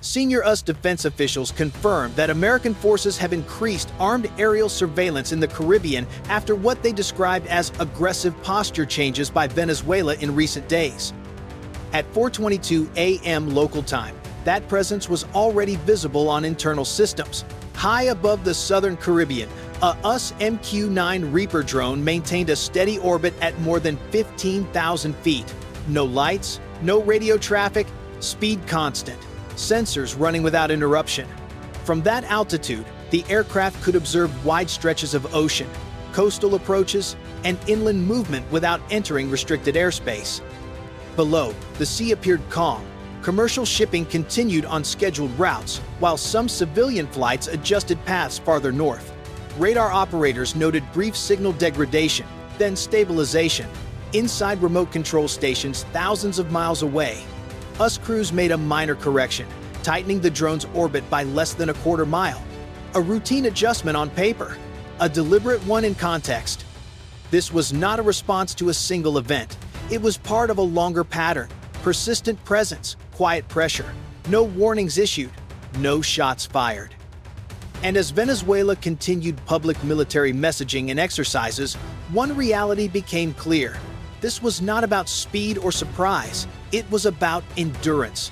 Senior U.S. defense officials confirmed that American forces have increased armed aerial surveillance in the Caribbean after what they described as aggressive posture changes by Venezuela in recent days. At 4:22 a.m. local time, that presence was already visible on internal systems. High above the southern Caribbean, a U.S. MQ-9 Reaper drone maintained a steady orbit at more than 15,000 feet. No lights, no radio traffic, speed constant. Sensors running without interruption. From that altitude, the aircraft could observe wide stretches of ocean, coastal approaches, and inland movement without entering restricted airspace. Below, the sea appeared calm. Commercial shipping continued on scheduled routes, while some civilian flights adjusted paths farther north. Radar operators noted brief signal degradation, then stabilization, inside remote control stations thousands of miles away. U.S. crews made a minor correction, tightening the drone's orbit by less than a quarter mile. A routine adjustment on paper, a deliberate one in context. This was not a response to a single event. It was part of a longer pattern, persistent presence, quiet pressure, no warnings issued, no shots fired. And as Venezuela continued public military messaging and exercises, one reality became clear. This was not about speed or surprise, it was about endurance.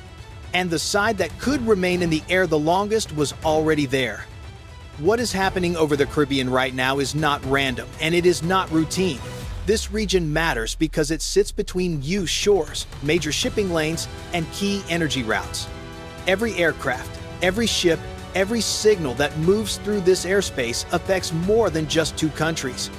And the side that could remain in the air the longest was already there. What is happening over the Caribbean right now is not random, and it is not routine. This region matters because it sits between U.S. shores, major shipping lanes, and key energy routes. Every aircraft, every ship, every signal that moves through this airspace affects more than just two countries.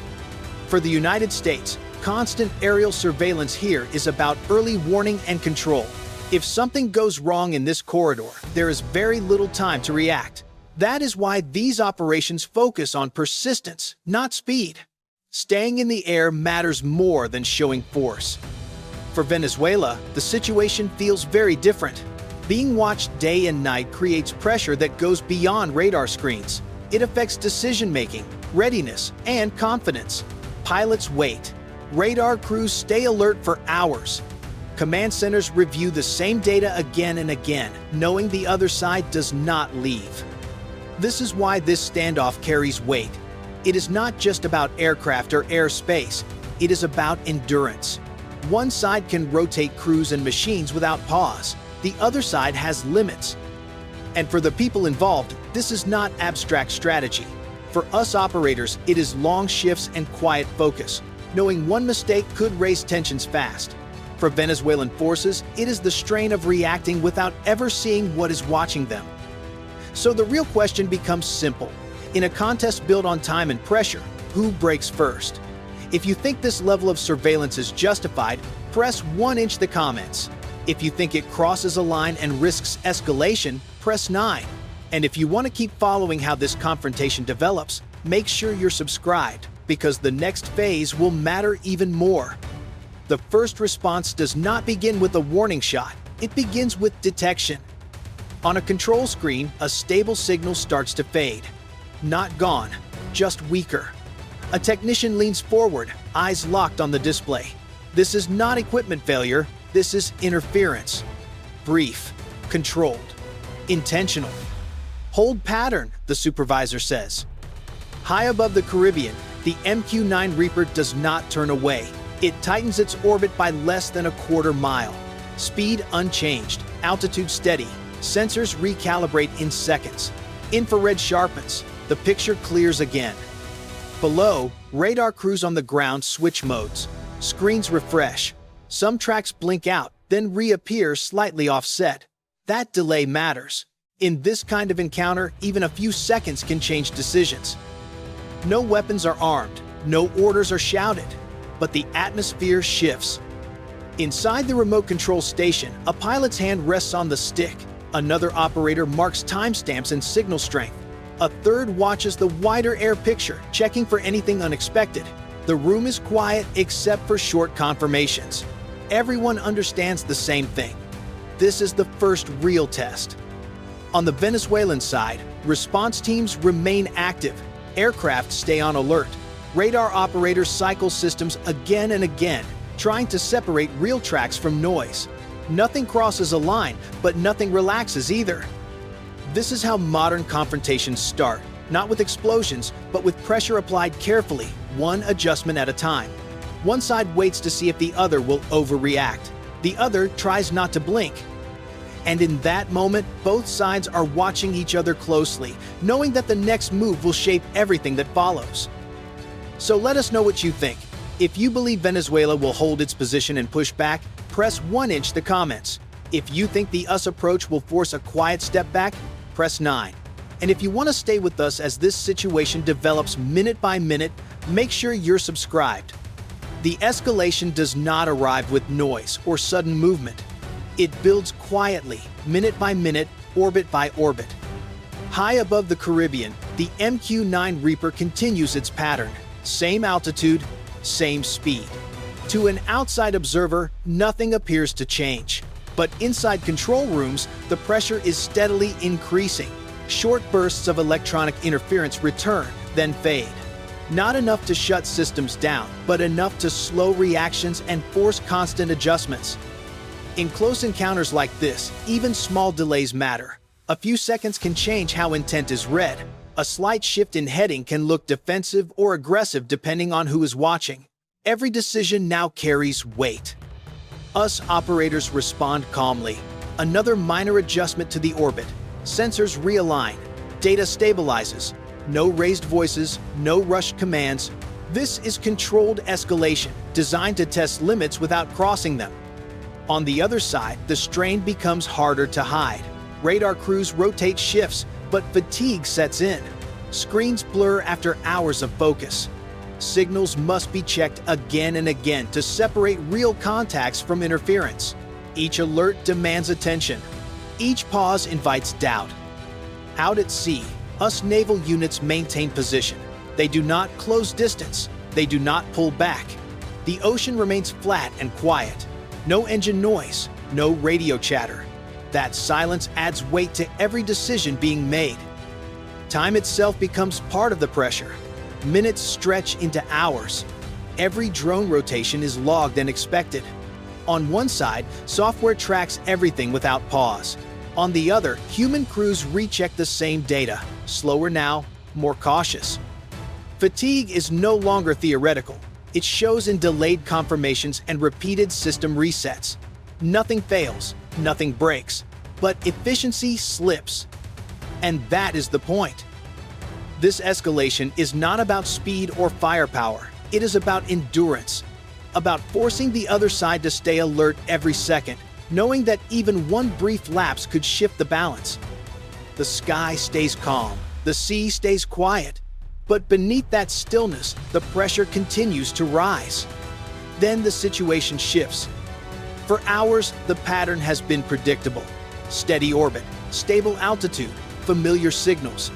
For the United States, constant aerial surveillance here is about early warning and control. If something goes wrong in this corridor, there is very little time to react. That is why these operations focus on persistence, not speed. Staying in the air matters more than showing force. For Venezuela, the situation feels very different. Being watched day and night creates pressure that goes beyond radar screens. It affects decision-making, readiness, and confidence. Pilots wait. Radar crews stay alert for hours. Command centers review the same data again and again, knowing the other side does not leave. This is why this standoff carries weight. It is not just about aircraft or airspace. It is about endurance. One side can rotate crews and machines without pause. The other side has limits. And for the people involved, this is not abstract strategy. For us operators, it is long shifts and quiet focus, knowing one mistake could raise tensions fast. For Venezuelan forces, it is the strain of reacting without ever seeing what is watching them. So the real question becomes simple. In a contest built on time and pressure, who breaks first? If you think this level of surveillance is justified, press 1 inch the comments. If you think it crosses a line and risks escalation, press 9. And if you want to keep following how this confrontation develops, make sure you're subscribed, because the next phase will matter even more. The first response does not begin with a warning shot, it begins with detection. On a control screen, a stable signal starts to fade. Not gone, just weaker. A technician leans forward, eyes locked on the display. This is not equipment failure, this is interference. Brief, controlled, intentional. Hold pattern, the supervisor says. High above the Caribbean, the MQ-9 Reaper does not turn away. It tightens its orbit by less than a quarter mile. Speed unchanged, altitude steady. Sensors recalibrate in seconds. Infrared sharpens. The picture clears again. Below, radar crews on the ground switch modes. Screens refresh. Some tracks blink out, then reappear slightly offset. That delay matters. In this kind of encounter, even a few seconds can change decisions. No weapons are armed, no orders are shouted, but the atmosphere shifts. Inside the remote control station, a pilot's hand rests on the stick. Another operator marks timestamps and signal strength. A third watches the wider air picture, checking for anything unexpected. The room is quiet except for short confirmations. Everyone understands the same thing. This is the first real test. On the Venezuelan side, response teams remain active. Aircraft stay on alert. Radar operators cycle systems again and again, trying to separate real tracks from noise. Nothing crosses a line, but nothing relaxes either. This is how modern confrontations start, not with explosions, but with pressure applied carefully, one adjustment at a time. One side waits to see if the other will overreact. The other tries not to blink. And in that moment, both sides are watching each other closely, knowing that the next move will shape everything that follows. So let us know what you think. If you believe Venezuela will hold its position and push back, press 1 inch the comments. If you think the US approach will force a quiet step back, press 9. And if you want to stay with us as this situation develops minute by minute, make sure you're subscribed. The escalation does not arrive with noise or sudden movement. It builds quietly, minute by minute, orbit by orbit. High above the Caribbean, the MQ-9 Reaper continues its pattern. Same altitude, same speed. To an outside observer, nothing appears to change. But inside control rooms, the pressure is steadily increasing. Short bursts of electronic interference return, then fade. Not enough to shut systems down, but enough to slow reactions and force constant adjustments. In close encounters like this, even small delays matter. A few seconds can change how intent is read. A slight shift in heading can look defensive or aggressive depending on who is watching. Every decision now carries weight. Us operators respond calmly. Another minor adjustment to the orbit. Sensors realign. Data stabilizes. No raised voices, no rushed commands. This is controlled escalation, designed to test limits without crossing them. On the other side, the strain becomes harder to hide. Radar crews rotate shifts, but fatigue sets in. Screens blur after hours of focus. Signals must be checked again and again to separate real contacts from interference. Each alert demands attention. Each pause invites doubt. Out at sea, US naval units maintain position. They do not close distance. They do not pull back. The ocean remains flat and quiet. No engine noise, no radio chatter. That silence adds weight to every decision being made. Time itself becomes part of the pressure. Minutes stretch into hours. Every drone rotation is logged and expected. On one side, software tracks everything without pause. On the other, human crews recheck the same data, slower now, more cautious. Fatigue is no longer theoretical. It shows in delayed confirmations and repeated system resets. Nothing fails, nothing breaks, but efficiency slips. And that is the point. This escalation is not about speed or firepower. It is about endurance, about forcing the other side to stay alert every second, knowing that even one brief lapse could shift the balance. The sky stays calm, the sea stays quiet, but beneath that stillness, the pressure continues to rise. Then the situation shifts. For hours, the pattern has been predictable. Steady orbit, stable altitude, familiar signals.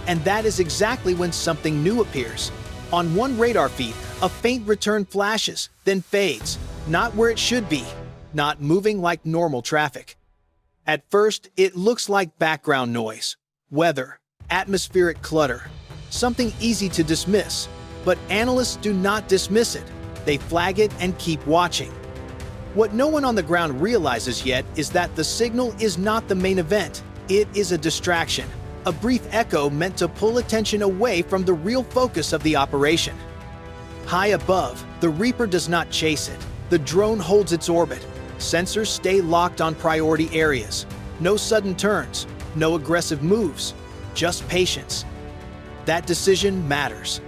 And that is exactly when something new appears. On one radar feed, a faint return flashes, then fades, not where it should be, not moving like normal traffic. At first, it looks like background noise, weather, atmospheric clutter, something easy to dismiss. But analysts do not dismiss it. They flag it and keep watching. What no one on the ground realizes yet is that the signal is not the main event. It is a distraction, a brief echo meant to pull attention away from the real focus of the operation. High above, the Reaper does not chase it. The drone holds its orbit. Sensors stay locked on priority areas. No sudden turns, no aggressive moves, just patience. That decision matters,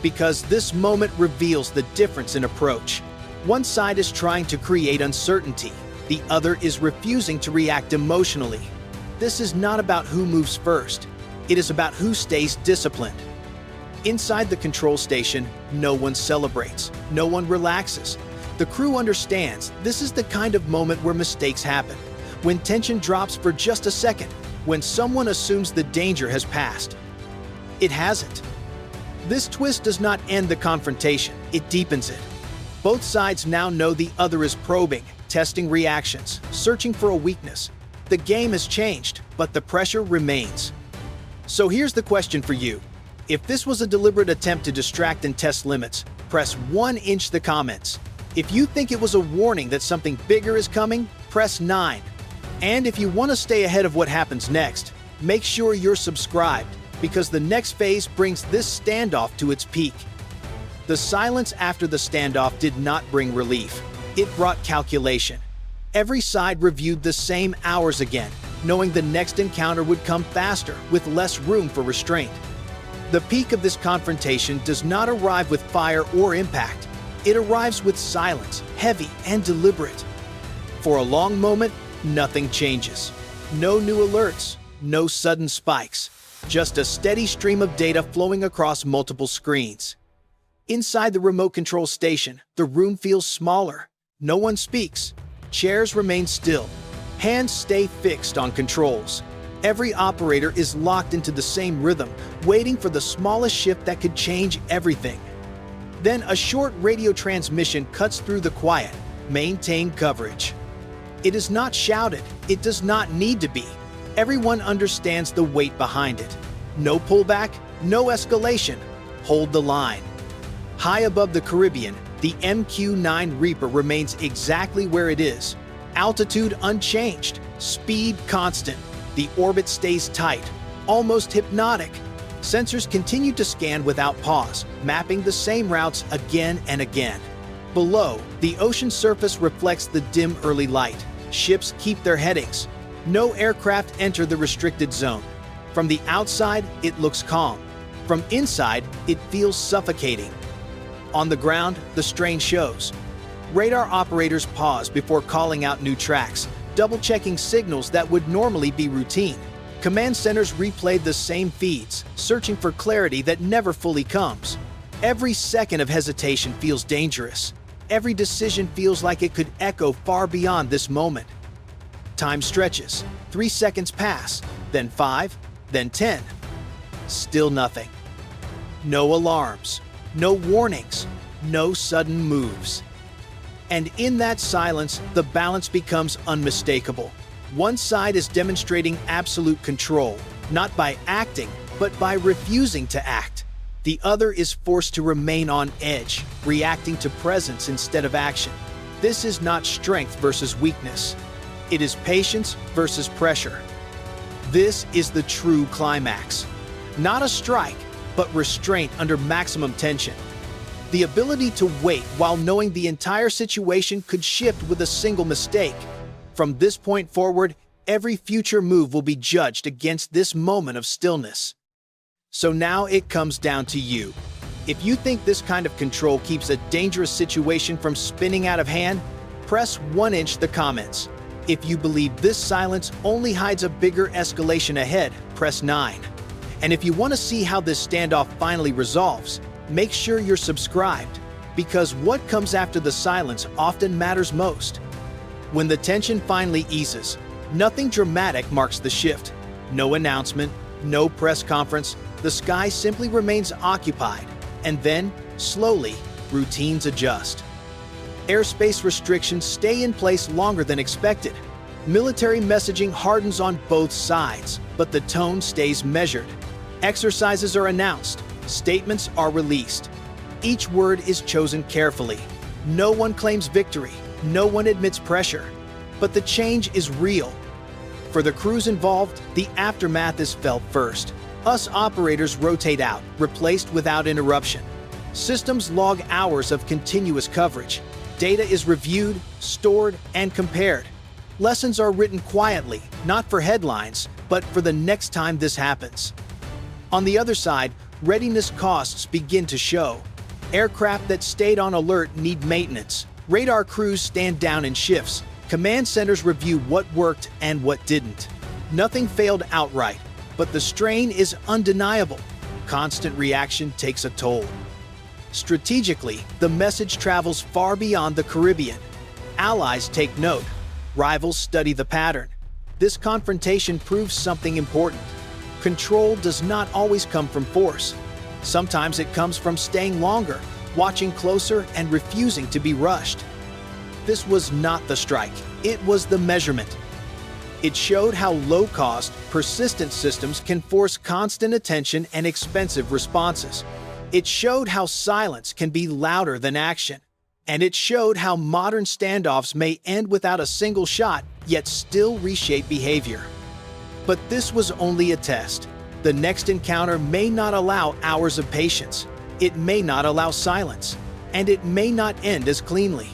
because this moment reveals the difference in approach. One side is trying to create uncertainty. The other is refusing to react emotionally. This is not about who moves first. It is about who stays disciplined. Inside the control station, no one celebrates. No one relaxes. The crew understands this is the kind of moment where mistakes happen, when tension drops for just a second, when someone assumes the danger has passed. It hasn't. This twist does not end the confrontation, it deepens it. Both sides now know the other is probing, testing reactions, searching for a weakness. The game has changed, but the pressure remains. So here's the question for you. If this was a deliberate attempt to distract and test limits, press 1 inch the comments. If you think it was a warning that something bigger is coming, press 9. And if you want to stay ahead of what happens next, Make sure you're subscribed, because the next phase brings this standoff to its peak. The silence after the standoff did not bring relief. It brought calculation. Every side reviewed the same hours again, knowing the next encounter would come faster, with less room for restraint. The peak of this confrontation does not arrive with fire or impact. It arrives with silence, heavy and deliberate. For a long moment, nothing changes. No new alerts, no sudden spikes. Just a steady stream of data flowing across multiple screens. Inside the remote control station, the room feels smaller. No one speaks. Chairs remain still. Hands stay fixed on controls. Every operator is locked into the same rhythm, waiting for the smallest shift that could change everything. Then a short radio transmission cuts through the quiet. Maintain coverage. It is not shouted. It does not need to be. Everyone understands the weight behind it. No pullback, no escalation. Hold the line. High above the Caribbean, the MQ-9 Reaper remains exactly where it is. Altitude unchanged, speed constant. The orbit stays tight, almost hypnotic. Sensors continue to scan without pause, mapping the same routes again and again. Below, the ocean surface reflects the dim early light. Ships keep their headings. No aircraft enter the restricted zone. From the outside, it looks calm. From inside, it feels suffocating. On the ground, the strain shows. Radar operators pause before calling out new tracks, double-checking signals that would normally be routine. Command centers replay the same feeds, searching for clarity that never fully comes. Every second of hesitation feels dangerous. Every decision feels like it could echo far beyond this moment. Time stretches. 3 seconds pass, then 5, then 10. Still nothing. No alarms, no warnings, no sudden moves. And in that silence, the balance becomes unmistakable. One side is demonstrating absolute control, not by acting, but by refusing to act. The other is forced to remain on edge, reacting to presence instead of action. This is not strength versus weakness. It is patience versus pressure. This is the true climax. Not a strike, but restraint under maximum tension. The ability to wait while knowing the entire situation could shift with a single mistake. From this point forward, every future move will be judged against this moment of stillness. So now it comes down to you. If you think this kind of control keeps a dangerous situation from spinning out of hand, press 1" the comments. If you believe this silence only hides a bigger escalation ahead, press 9. And if you want to see how this standoff finally resolves, make sure you're subscribed, because what comes after the silence often matters most. When the tension finally eases, nothing dramatic marks the shift. No announcement, no press conference, the sky simply remains occupied, and then, slowly, routines adjust. Airspace restrictions stay in place longer than expected. Military messaging hardens on both sides, but the tone stays measured. Exercises are announced. Statements are released. Each word is chosen carefully. No one claims victory. No one admits pressure. But the change is real. For the crews involved, the aftermath is felt first. Us operators rotate out, replaced without interruption. Systems log hours of continuous coverage. Data is reviewed, stored, and compared. Lessons are written quietly, not for headlines, but for the next time this happens. On the other side, readiness costs begin to show. Aircraft that stayed on alert need maintenance. Radar crews stand down in shifts. Command centers review what worked and what didn't. Nothing failed outright, but the strain is undeniable. Constant reaction takes a toll. Strategically, the message travels far beyond the Caribbean. Allies take note. Rivals study the pattern. This confrontation proves something important. Control does not always come from force. Sometimes it comes from staying longer, watching closer, and refusing to be rushed. This was not the strike. It was the measurement. It showed how low-cost, persistent systems can force constant attention and expensive responses. It showed how silence can be louder than action. And it showed how modern standoffs may end without a single shot, yet still reshape behavior. But this was only a test. The next encounter may not allow hours of patience. It may not allow silence. And it may not end as cleanly.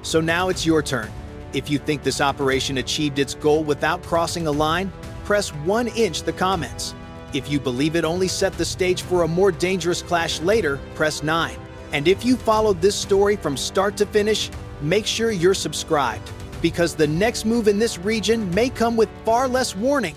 So now it's your turn. If you think this operation achieved its goal without crossing a line, press 1" the comments. If you believe it only set the stage for a more dangerous clash later, press 9. And if you followed this story from start to finish, make sure you're subscribed, because the next move in this region may come with far less warning.